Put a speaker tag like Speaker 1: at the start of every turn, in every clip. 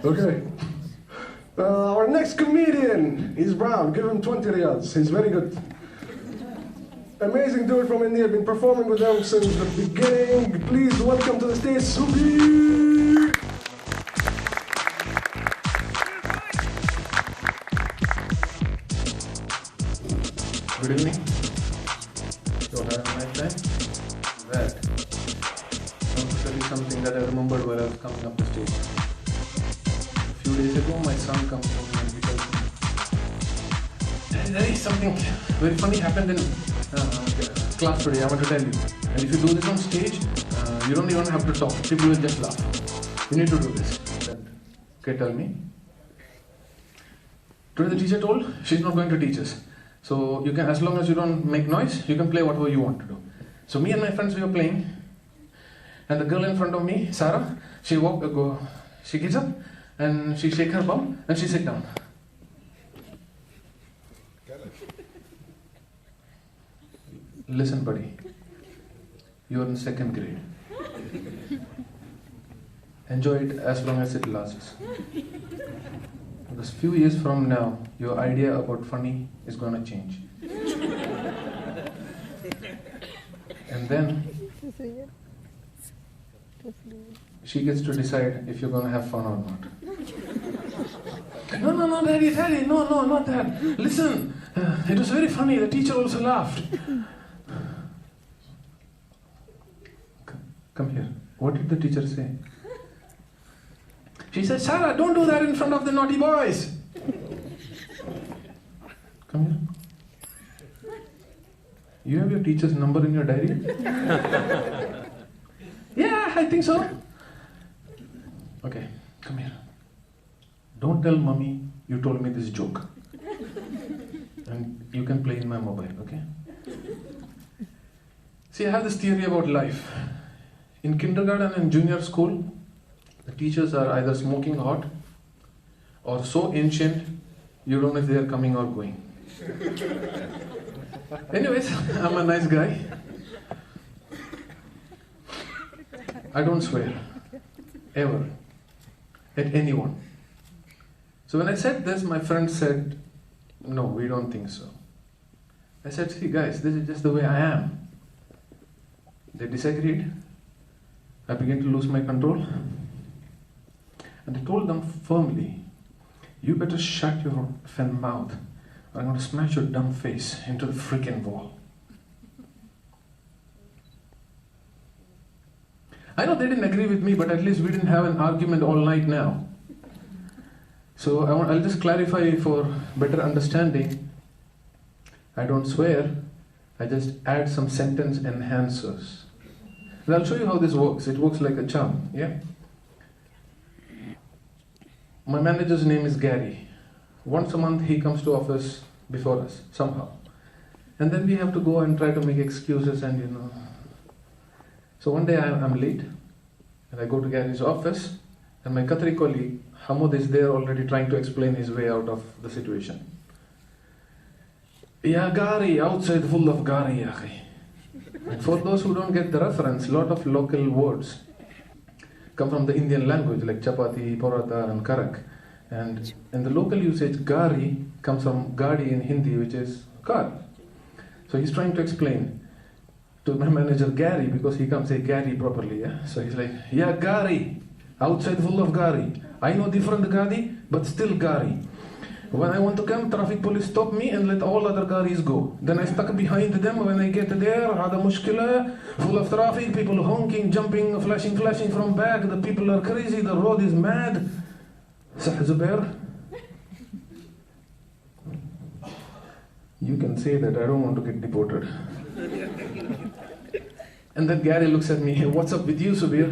Speaker 1: Okay. Our next comedian, he's brown. Give him 20 riyals. He's very good. Amazing dude from India. Been performing with them since the beginning. Please welcome to the stage, Subeer.
Speaker 2: Good evening. So have a nice time. That. I want to tell you something that I remembered while I was coming up the stage. A few days ago, my son comes to me and he tells me, "There is something very funny happened in class today. I want to tell you. And if you do this on stage, you don't even have to talk. People will just laugh. You need to do this." I said, "Okay, tell me." Today the teacher told she's not going to teach us. So you can, as long as you don't make noise, you can play whatever you want to do. So me and my friends, we were playing, and the girl in front of me, Sarah, she gets up and she shakes her bum and she sits down. Listen, buddy, you're in 2nd grade. Enjoy it as long as it lasts. Because few years from now, your idea about funny is going to change. And then she gets to decide if you're going to have fun or not. No, daddy, no, not that. Listen, it was very funny. The teacher also laughed. Come here. What did the teacher say? She said, "Sarah, don't do that in front of the naughty boys." Come here. You have your teacher's number in your diary? Yeah, I think so. Okay, come here. Don't tell mommy you told me this joke. And you can play in my mobile, okay? See, I have this theory about life. In kindergarten and junior school, the teachers are either smoking hot or so ancient, you don't know if they are coming or going. Anyways, I'm a nice guy. I don't swear, ever, at anyone. So when I said this, my friend said, "No, we don't think so." I said, "See guys, this is just the way I am." They disagreed. I began to lose my control. And I told them firmly, "You better shut your fin mouth, or I'm going to smash your dumb face into the freaking wall." I know they didn't agree with me, but at least we didn't have an argument all night now. So I'll just clarify for better understanding. I don't swear, I just add some sentence enhancers. And I'll show you how this works. It works like a charm, yeah? My manager's name is Gary. Once a month he comes to office before us, somehow. And then we have to go and try to make excuses and So one day I'm late, and I go to Gary's office, and my Qatari colleague, Hamud, is there already trying to explain his way out of the situation. "Yeah, Gary, outside full of Gary, yakhi." And for those who don't get the reference, a lot of local words come from the Indian language, like chapati, paratha, and karak. And in the local usage, gari comes from gadi in Hindi, which is car. So he's trying to explain to my manager Gary, because he can't say Gary properly, yeah? So he's like, "Yeah, Gary, outside full of Gary. I know different Gadi, but still Gary. When I want to come, traffic police stop me and let all other Garis go. Then I stuck behind them. When I get there, hada mushkila, full of traffic, people honking, jumping, flashing from back. The people are crazy, the road is mad." Subeer, you can say that, I don't want to get deported. And then Gary looks at me, "Hey, what's up with you, Subeer?"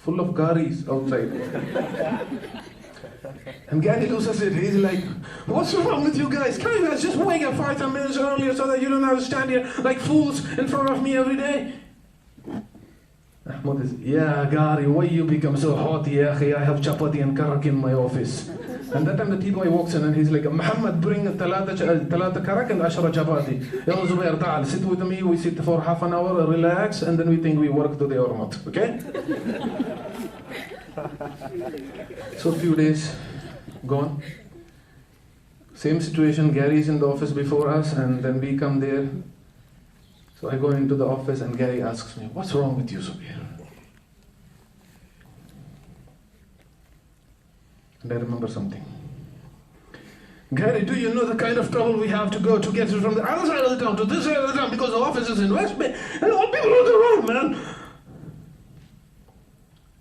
Speaker 2: "Full of Garis outside." And Gary loses it. He's like, "What's wrong with you guys? Can't you guys just wake up 5-10 minutes earlier so that you don't have to stand here like fools in front of me every day?" Ahmad is, "Yeah, Gary, why you become so hot, ya akhi? I have chapati and karak in my office." And that time the T-boy walks in and he's like, "Muhammad, bring talata karak and ashra chapati. Yalla Subeer, ta'al, sit with me, we sit for half an hour, relax, and then we think we work today or not, okay?" So a few days gone. Same situation, Gary's in the office before us, and then we come there. So I go into the office and Gary asks me, "What's wrong with you, Subeer?" And I remember something. "Gary, do you know the kind of trouble we have to go to get from the other side of the town to this side of the town because the office is in West Bay and all people on the road, man?"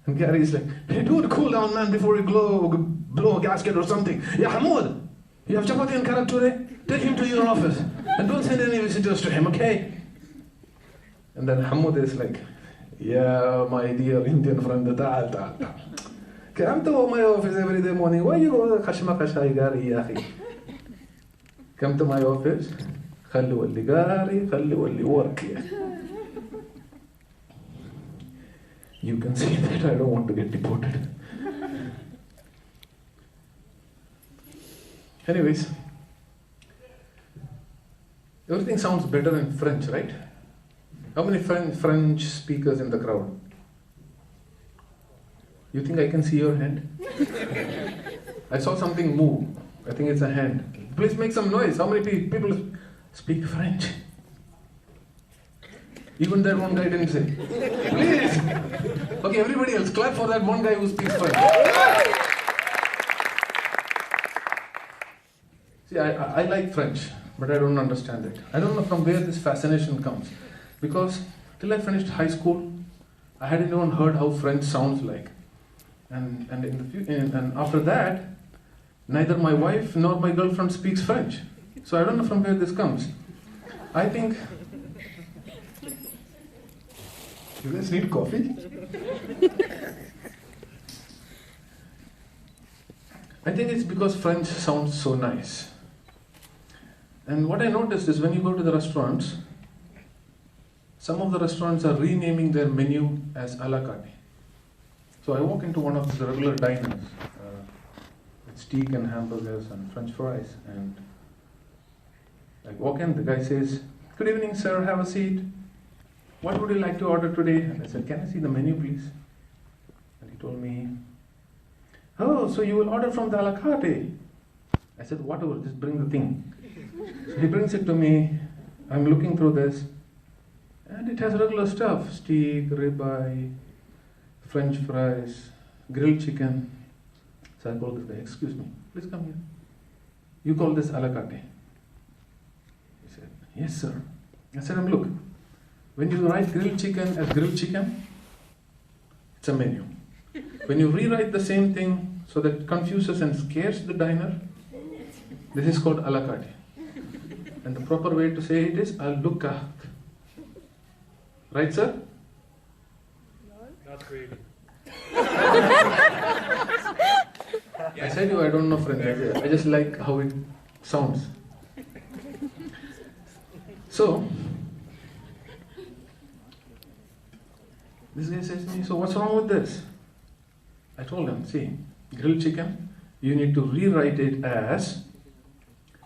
Speaker 2: And Gary is like, "Hey dude, cool down, man, before you blow a gasket or something. Yeah, Hamoud, you have chapati and karak today? Take him to your office and don't send any visitors to him, okay?" And then Hamoud is like, "Yeah, my dear Indian friend, ta'al. Come to my office every day morning. Why you go khashma khashay Gary, ya akhi? Come to my office. Khalli walli Gary, khalli walli work here." You can see that I don't want to get deported. Anyways, everything sounds better in French, right? How many French speakers in the crowd? You think I can see your hand? I saw something move. I think it's a hand. Please make some noise. How many people speak French? Even that one guy didn't say. Please! Okay, everybody else, clap for that one guy who speaks French. See, I like French, but I don't understand it. I don't know from where this fascination comes. Because till I finished high school, I hadn't even heard how French sounds like. And after that, neither my wife nor my girlfriend speaks French. So I don't know from where this comes. I think... You guys need coffee? I think it's because French sounds so nice. And what I noticed is when you go to the restaurants, some of the restaurants are renaming their menu as a la carte. So I walk into one of the regular diners with steak and hamburgers and French fries, and I walk in, the guy says, "Good evening, sir, have a seat. What would you like to order today?" And I said, "Can I see the menu, please?" And he told me, "Oh, so you will order from the a la carte?" I said, "Whatever, just bring the thing." So he brings it to me. I'm looking through this, and it has regular stuff: steak, ribeye, French fries, grilled chicken. So I called this guy, "Excuse me, please come here. You call this a la carte?" He said, "Yes, sir." I said, "Look, when you write grilled chicken as grilled chicken, it's a menu. When you rewrite the same thing so that it confuses and scares the diner, this is called a la carte. And the proper way to say it is a la carte. Right, sir?"
Speaker 3: Not really.
Speaker 2: I said I don't know French. I just like how it sounds. So, this guy says to me, "So what's wrong with this?" I told him, "See, grilled chicken, you need to rewrite it as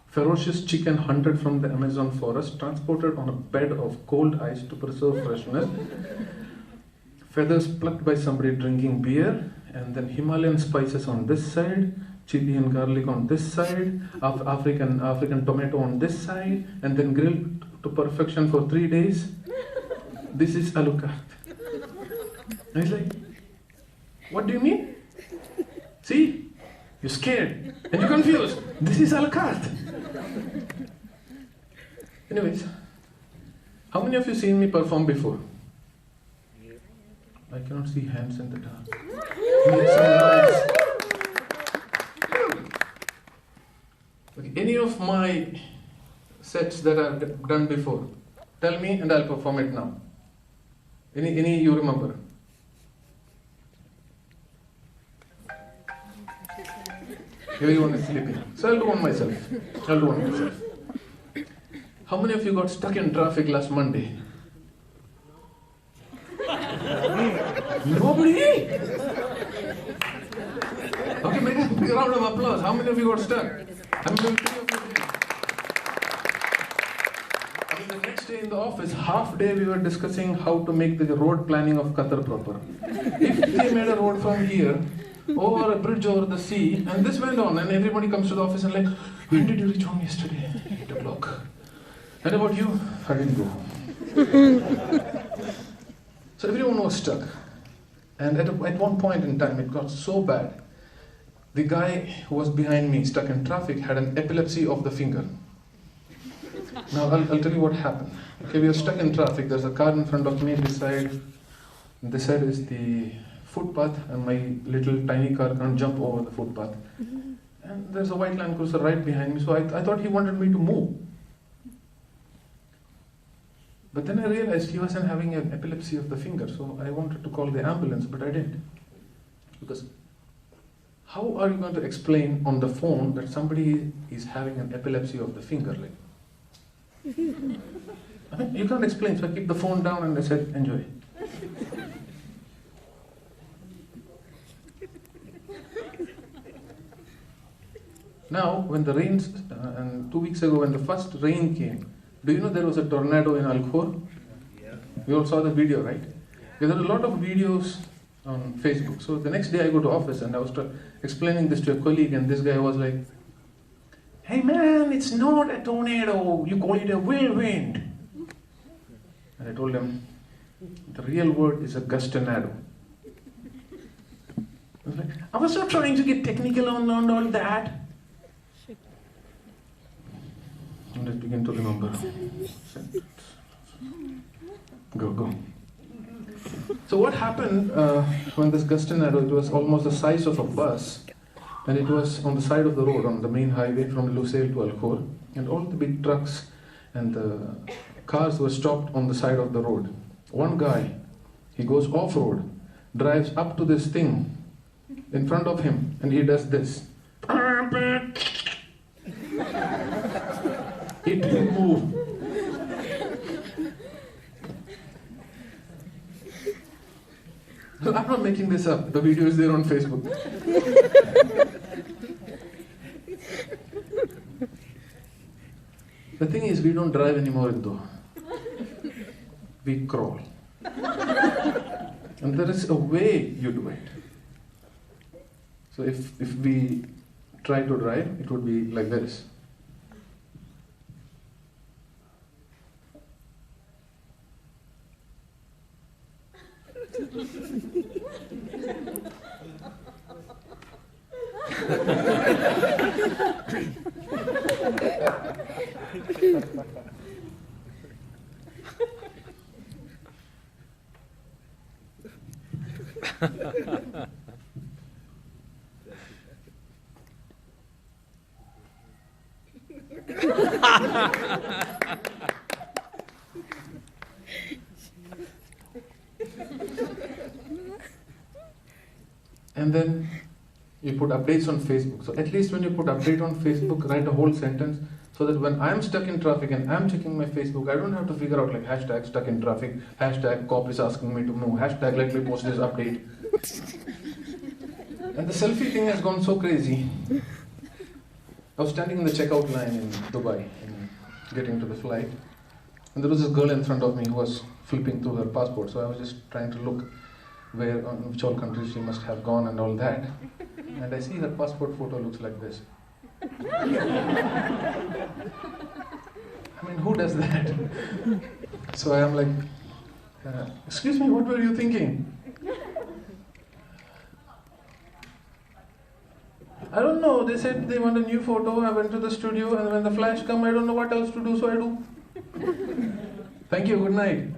Speaker 2: ferocious chicken hunted from the Amazon forest, transported on a bed of cold ice to preserve freshness, feathers plucked by somebody drinking beer, and then Himalayan spices on this side, chili and garlic on this side, African tomato on this side, and then grilled to perfection for 3 days. This is a la carte." And he's like, "What do you mean? See, you're scared and you're confused. This is a la carte." Anyways, how many of you seen me perform before? I cannot see hands in the dark. Make some noise. Okay, any of my sets that I've done before, tell me and I'll perform it now. Any you remember? Everyone is sleeping. So I'll do one myself. How many of you got stuck in traffic last Monday? Nobody? Okay, make a big round of applause. How many of you got stuck? I'm going to 3 of you. Okay, the next day in the office, half day we were discussing how to make the road planning of Qatar proper. If they made a road from here, over a bridge over the sea, and this went on, and everybody comes to the office and like, when did you reach home yesterday? 8 o'clock. And about you? I didn't go home. So everyone was stuck. And at one point in time, it got so bad. The guy who was behind me, stuck in traffic, had an epilepsy of the finger. Now, I'll tell you what happened. Okay, we are stuck in traffic. There's a car in front of me. This side is the footpath, and my little tiny car can't jump over the footpath. And there's a white Land Cruiser right behind me, so I thought he wanted me to move. But then I realized he wasn't having an epilepsy of the finger, so I wanted to call the ambulance, but I didn't. Because how are you going to explain on the phone that somebody is having an epilepsy of the finger? Like, I mean, you can't explain, so I keep the phone down and I said, enjoy. Now, when the rains, and 2 weeks ago when the first rain came, do you know there was a tornado in Al Khor? Yeah. You all saw the video, right? There are a lot of videos on Facebook. So the next day I go to office and I was explaining this to a colleague, and this guy was like, hey man, it's not a tornado, you call it a whirlwind. And I told him, the real word is a gustonado. I was not trying to get technical on all that. Let's begin to remember. Go. So what happened when this gustonado, it was almost the size of a bus, and it was on the side of the road, on the main highway from Lusail to Al Khor, and all the big trucks and the cars were stopped on the side of the road. One guy, he goes off-road, drives up to this thing in front of him, and he does this. It didn't move. I'm not making this up. The video is there on Facebook. The thing is, we don't drive anymore, Indo. We crawl. And there is a way you do it. So if we try to drive, it would be like this. And then you put updates on Facebook. So at least when you put update on Facebook, write a whole sentence so that when I'm stuck in traffic and I'm checking my Facebook, I don't have to figure out like hashtag stuck in traffic, hashtag cop is asking me to move, hashtag let me post this update. And the selfie thing has gone so crazy. I was standing in the checkout line in Dubai and getting to the flight, and there was this girl in front of me who was flipping through her passport, so I was just trying to look which all countries she must have gone and all that. And I see her passport photo looks like this. I mean, who does that? So I am like, excuse me, what were you thinking? I don't know, they said they want a new photo, I went to the studio, and when the flash come, I don't know what else to do, so I do. Thank you, good night.